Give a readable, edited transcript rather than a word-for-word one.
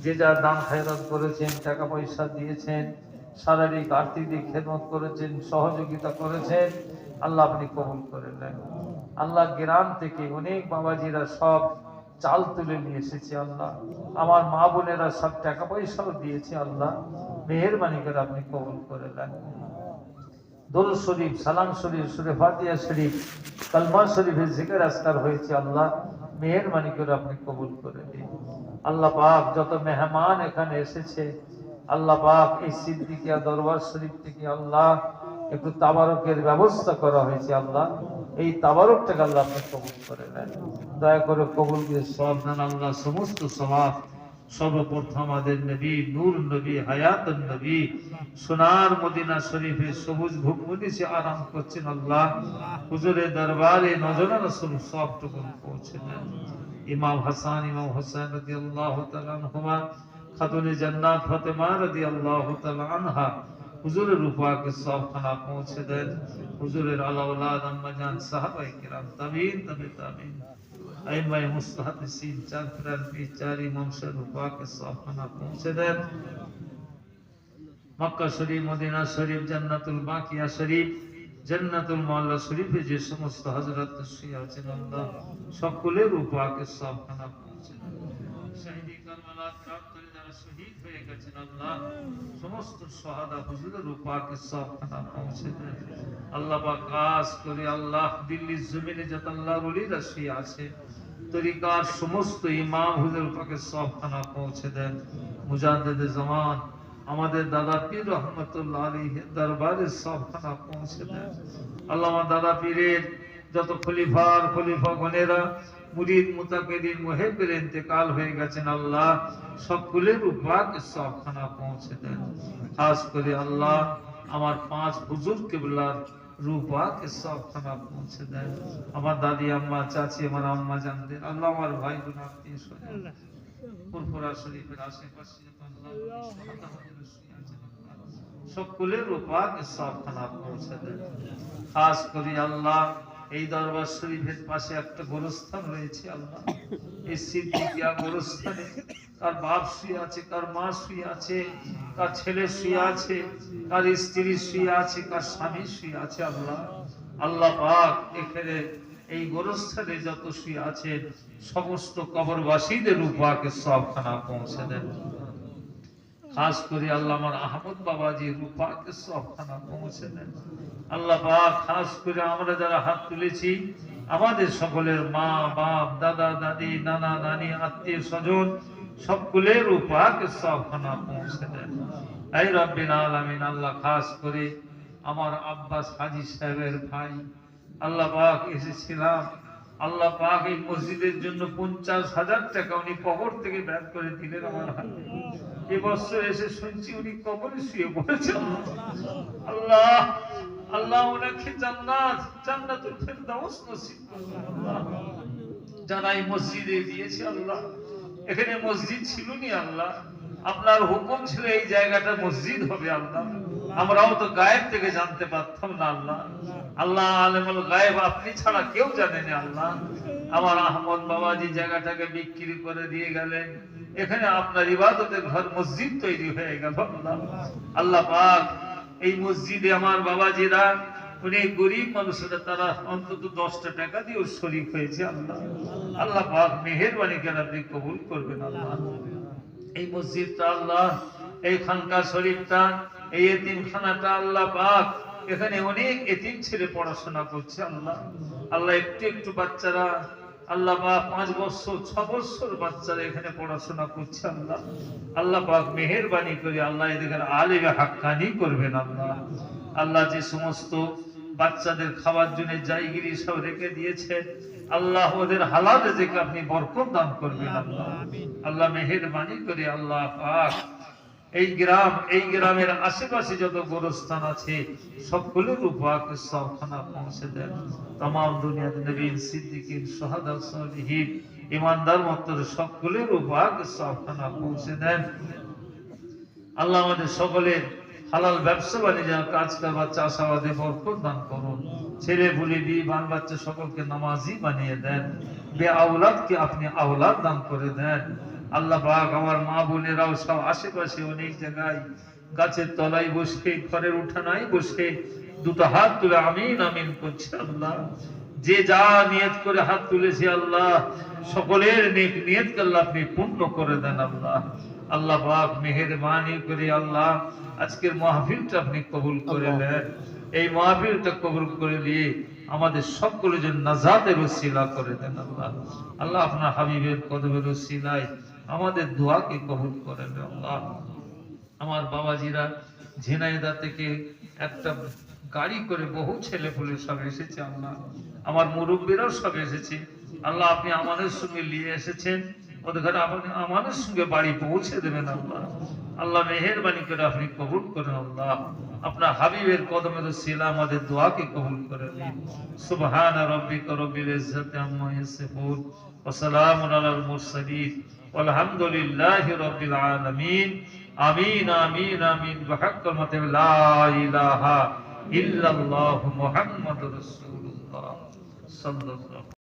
যে যা দান খয়রাত করেছেন, টাকা পয়সা দিয়েছেন, শারীরিক আর্থিক দিক খেদমত করেছেন, সহযোগিতা করেছেন, আল্লাহ আপনি কবুল করে নেন। আল্লাহ গ্রাম থেকে অনেক বাবাজিরা সব চাল তুলে নিয়ে এসেছে আল্লাহ, আমার মা বোনেরা সব টাকা পয়সাও দিয়েছে আল্লাহ, মেহেরবানি করে আপনি কবুল করে নেন। দরুদ শরীফ, সালাম শরীফ, সূরা ফাতিহা শরীফ, কালমা শরীফের জিকির আজকার হয়েছে আল্লাহ, মেহেরবানি করে আপনি কবুল করে দিন। আল্লাহ পাক যত মেহমান এখানে এসেছে আল্লাহ পাক এই সিদ্দিকিয়া দরবার শরীফ থেকে আল্লাহ একটু তাবারকের ব্যবস্থা করা হয়েছে আল্লাহ, এই তাবারকটাকে আল্লাহ আপনি কবুল করে নেন, দয়া করে কবুল করে সব দেন আল্লাহ। সমস্ত সওয়াব সর্বপ্রথম আমাদের নবী, নূর নবী, হায়াতুন নবী, সোনার মদিনা শরীফে সবুজ ভূমি সে আরাম করছেন আল্লাহ, হুজুরের দরবারে নজরে রাসূল সবটুকু পৌঁছে দেন। ইমাম হাসান, ইমাম হোসেন রাদিয়াল্লাহু তাআলা আনহুমা, খাতুনে জান্নাত ফাতেমা রাদিয়াল্লাহু তাআলা আনহা, হুজুরের রূপাকে সবখানা পৌঁছে দেন। হুজুরের আলা ওলাদ আম্মা জান সাহাবায়ে কিরাম তাবিন তাবিন আইমায়ে মুস্তাহাদিসিন চার ফিরার চার ইমাম সাহেব রূপাকে সবখানা পৌঁছে দেন। মক্কা শরীফ, মদিনা শরীফ, জান্নাতুল বাকিয়া শরীফ, জান্নাতুল মাওলা শরীফে যে সমস্ত হযরত শুয়ে আছেন আল্লাহ সকলের রূপাকে সবখানা পৌঁছে দেন। শহীদি কারবালা প্রান্তরে যারা শহীদ হয়ে গেছেন আল্লাহ সমস্ত শাহাদা হুজুরের রূপাকে সবখানা পৌঁছে দেন আল্লাহ। পাক কাজ করে আল্লাহ দিল্লির জমিনে যত আল্লাহর ওলিরা শুয়ে আছে তরিকার সমস্ত ইমাম হুজুর পাকে সবখানা পৌঁছে দেন। মুজাদ্দিদে জামান আমাদের দাদা পীর রহমতুল্লাহ আলাইহির দরবারে সবখানা পৌঁছে দেন আল্লাহ। আমার দাদা পীরের যত খলিফা গণেরা মুরিদ মুতাকিদিন মুহিব্বির ইন্তেকাল হয়ে গেছেন আল্লাহ সকলের রূপাকে সবখানা পৌঁছে দেন। খাস করে আল্লাহ আমার পাঁচ হুজুর কিবলার রূপাকে সবখানা পৌঁছে দেন। আমার দাদি আম্মা, চাচি, আমার আম্মা জানদের আল্লাহ, আমার ভাই বোন আত্মীয় স্বজন ফুরফুরা শরীফের আশেপাশে সকলের রূপাকে সবখানা পৌঁছে দেন। খাস করে আল্লাহ এই দরবার শরীফের পাশে একটা গোরস্থান রয়েছে আল্লাহ, এই সিদ্দিকিয়া গোরস্থানে কার বাপ শুয়ে আছে, কার মা শুয়ে আছে, কার ছেলে শুয়ে আছে, কার স্ত্রী শুয়ে আছে, কার স্বামী শুয়ে আছে আল্লাহ। আল্লাহ পাক এখানে এই গোরস্থানে যত শুয়ে আছে সমস্ত কবরবাসীদের রূপাকে সবখানা পৌঁছে দেন। খাস করে আল্লাহ আমার আহমদ বাবাজি রূপাকে সবখানা পৌঁছে দেন আল্লাহ পাক। খাস করে আমরা যারা হাত তুলেছি আমাদের সকলের মা বাপ, দাদা দাদি, নানা নানি, আত্মীয় স্বজন সকলের রূপাকে সবখানা পৌঁছে দেন এই রব্বিল আলামিন। আল্লাহ খাস করে আমার আব্বাস হাজী সাহেবের ভাই আল্লাহ পাক এসেছিলাম আল্লাহ পাক এই মসজিদের জন্য 50,000 টাকা উনি কবর থেকে বের করে দিলেন আমার হাতে। এবছর এসে শুনছি উনি কবরে শুয়ে পড়েছেন আল্লাহ। আল্লাহ ওনাকে জান্নাতুল ফেরদাউস নসিব করুন আল্লাহ। যারা এই মসজিদে দিয়েছে আল্লাহ, এখানে মসজিদ ছিল নি আল্লাহ, আপনার হুকুম ছিল এই জায়গাটা মসজিদ হবে আল্লাহ। আমরাও তো গায়েব থেকে জানতে পারতাম না আল্লাহ। আল্লাহ আলেমুল গায়েব আপনি ছাড়া কেউ জানে না আল্লাহ। আমার আহমদ বাবাজি জায়গাটাকে বিক্রি করে দিয়ে গেলেন, এখানে আপনার ইবাদতের ঘর মসজিদ তৈরি হয়ে গেল আল্লাহ। আল্লাহ পাক এই মসজিদে আমার বাবাজিরা অনেক গরিব মানুষরা তারা অন্তত 10টা টাকা দিয়েও শরীক হয়েছে আল্লাহ। আল্লাহ পাক মেহেরবানি করে আপনি কবুল করবেন আল্লাহ। এই মসজিদটা আল্লাহ, এই খানকা শরীফটা, এই এতিমখানাটা আল্লাহ পাক এখানে অনেক এতিম ছেলে পড়াশোনা করছে আল্লাহ। আল্লাহ একটু একটু বাচ্চারা আল্লাহ পাক 5 বছর 6 বছর বাচ্চারা এখানে পড়াশোনা করছে আল্লাহ। আল্লাহ পাক মেহেরবানি করে আল্লাহ এদের আলেমে হাক্কানি করবেন আল্লাহ। আল্লাহ যে সমস্ত বাচ্চাদের খাওয়ার জন্য জায়গিরি সব রেখে দিয়েছে আল্লাহ ওদের হালাল রিজিকে আপনি বরকত দান করবেন আল্লাহ। আল্লাহ মেহেরবানি করে আল্লাহ পাক এই গ্রামের আশেপাশে যত গোরস্থান আছে সকলের রূপাকে সবখানা পৌঁছে দেন। तमाम দুনিয়াতে নবী, সিদ্দিকিন, শাহাদা, সালিহিন, ইমানদার মত্তর সকলের রূপাকে সবখানা পৌঁছে দেন আল্লাহ। আমাদের সকলের হালাল ব্যবসা বাণিজ্য কাজ কারবার চাষাবাদে বরকত দান করুন। ছেলে পুলে বিয়ে বান বাচ্চা সকলকে নামাজি বানিয়ে দেন। বে আওলাদকে আপনি আওলাদ দান করে দেন আল্লাহ পাক আমার মা বোনেরাও সব আশেপাশে অনেক জায়গায় গাছের তলায় বসে, ঘরের উঠানায় বসে দুটো হাত তুলে আমিন আমিন করছে। আল্লাহ যে যা নিয়ত করে হাত তুলেছে আল্লাহ সকলের নেক নিয়তকে আল্লাহ আপনি পূর্ণ করে দেন। আল্লাহ আল্লাহ পাক মেহেরবানি করে আল্লাহ আজকের মাহফিলটা আপনি কবুল করে নেন। এই মাহফিলটা কবুল করে দিয়ে আমাদের সকলের জন্য নাজাতের ওসিলা করে দেন। আল্লাহ আল্লাহ আপনার হাবিবের কদমের ওসিলায় আমাদের দোয়াকে কবুল করে নেন। আল্লাহ আমার বাবাজিরা ঝিনাইদহ থেকে একটা গাড়ি করে বহু ছেলে পুলে সব এসেছে। আল্লাহ আমার মুরব্বীরাও সব এসেছে। আল্লাহ আপনি আমাদের সঙ্গে নিয়ে এসেছেন, ওদের ঘরে আমাদের সঙ্গে বাড়ি পৌঁছে দেবেন। আল্লাহ আল্লাহ মেহেরবানি করে আপনি কবুল করেন। আল্লাহ আপনার হাবিবের কদমের ওসিলা আমাদের দোয়াকে কবুল করে নিন। সুবহান রাব্বিকা রাব্বিল ইজ্জাতি আম্মা ইয়াসিফুন ওয়া সালামুন আলাল মুরসালিন ওয়ালহামদুলিল্লাহি রাব্বিল আলামিন। আমিন আমিন আমিন বিহাক্কি লা ইলাহা ইল্লাল্লাহু মুহাম্মাদুর রাসূলুল্লাহ সাল্লাল্লাহু